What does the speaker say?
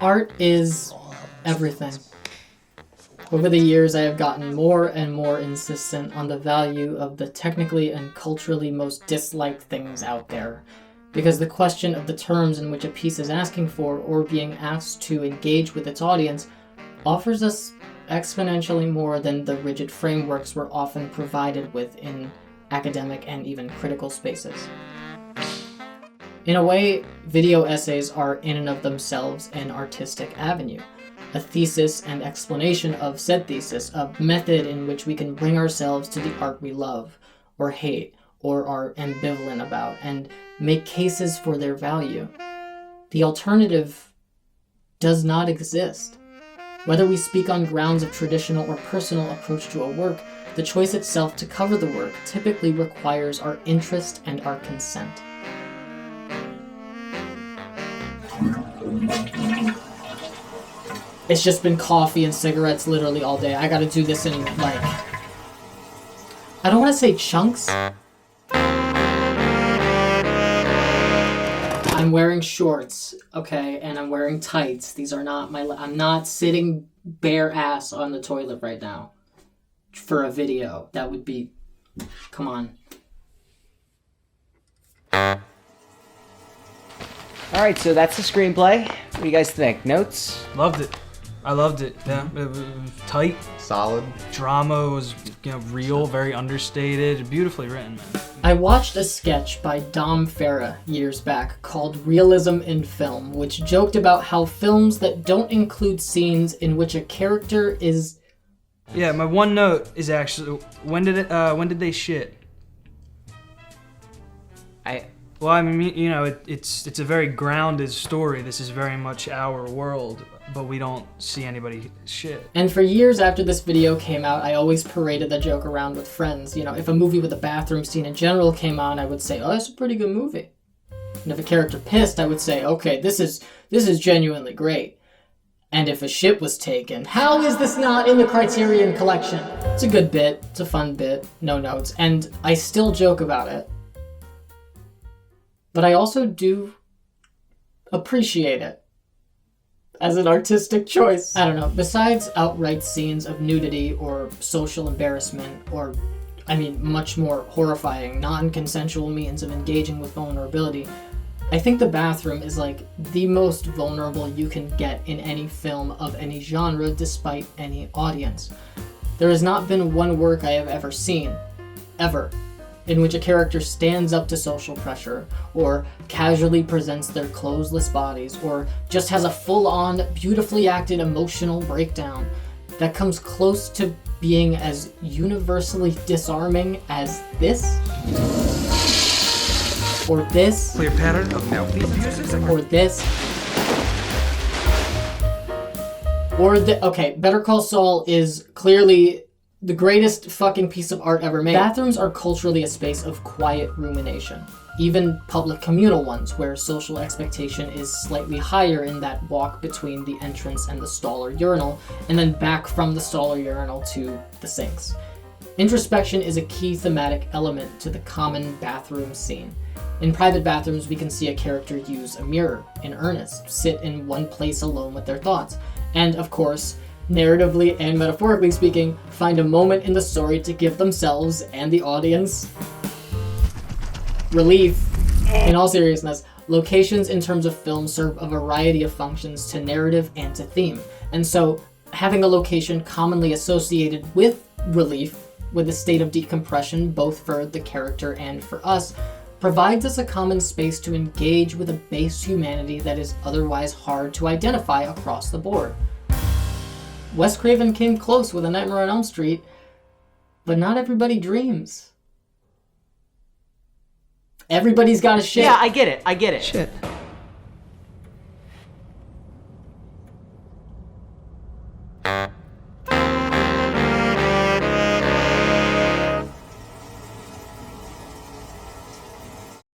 Art is everything. Over the years, I have gotten more and more insistent on the value of the technically and culturally most disliked things out there, because the question of the terms in which a piece is asking for or being asked to engage with its audience offers us exponentially more than the rigid frameworks we're often provided with in academic and even critical spaces. In a way, video essays are in and of themselves an artistic avenue, a thesis and explanation of said thesis, a method in which we can bring ourselves to the art we love, or hate, or are ambivalent about, and make cases for their value. The alternative does not exist. Whether we speak on grounds of traditional or personal approach to a work, the choice itself to cover the work typically requires our interest and our consent. It's just been coffee and cigarettes literally all day. I gotta do this in, like, I don't want to say chunks. I'm wearing shorts, okay, and I'm wearing tights. These are not I'm not sitting bare ass on the toilet right now for a video. That would be, come on. Alright, so that's the screenplay. What do you guys think? Notes? Loved it. I loved it. Yeah, it was tight. Solid. Drama was, real, very understated, beautifully written, man. I watched a sketch by Dom Farah years back called Realism in Film, which joked about how films that don't include scenes in which a character is... Yeah, my one note is actually, when did they shit? Well, I mean, it's a very grounded story. This is very much our world, but we don't see anybody shit. And for years after this video came out, I always paraded the joke around with friends. If a movie with a bathroom scene in general came on, I would say, oh, that's a pretty good movie. And if a character pissed, I would say, okay, this is genuinely great. And if a shit was taken, how is this not in the Criterion Collection? It's a good bit, it's a fun bit, no notes, and I still joke about it. But I also do appreciate it as an artistic choice. I don't know, besides outright scenes of nudity or social embarrassment or, much more horrifying, non-consensual means of engaging with vulnerability, I think the bathroom is like the most vulnerable you can get in any film of any genre despite any audience. There has not been one work I have ever seen, ever, in which a character stands up to social pressure, or casually presents their clothesless bodies, or just has a full-on, beautifully acted emotional breakdown that comes close to being as universally disarming as this, or this, clear pattern of mouthpiece abuses, or this, or okay, Better Call Saul is clearly the greatest fucking piece of art ever made. Bathrooms are culturally a space of quiet rumination. Even public communal ones, where social expectation is slightly higher in that walk between the entrance and the stall or urinal, and then back from the stall or urinal to the sinks. Introspection is a key thematic element to the common bathroom scene. In private bathrooms, we can see a character use a mirror in earnest, sit in one place alone with their thoughts, and of course, narratively and metaphorically speaking, find a moment in the story to give themselves and the audience relief. In all seriousness, locations in terms of film serve a variety of functions to narrative and to theme. And so, having a location commonly associated with relief, with a state of decompression, both for the character and for us, provides us a common space to engage with a base humanity that is otherwise hard to identify across the board. Wes Craven came close with A Nightmare on Elm Street, but not everybody dreams. Everybody's got a shit. Yeah, I get it. Shit.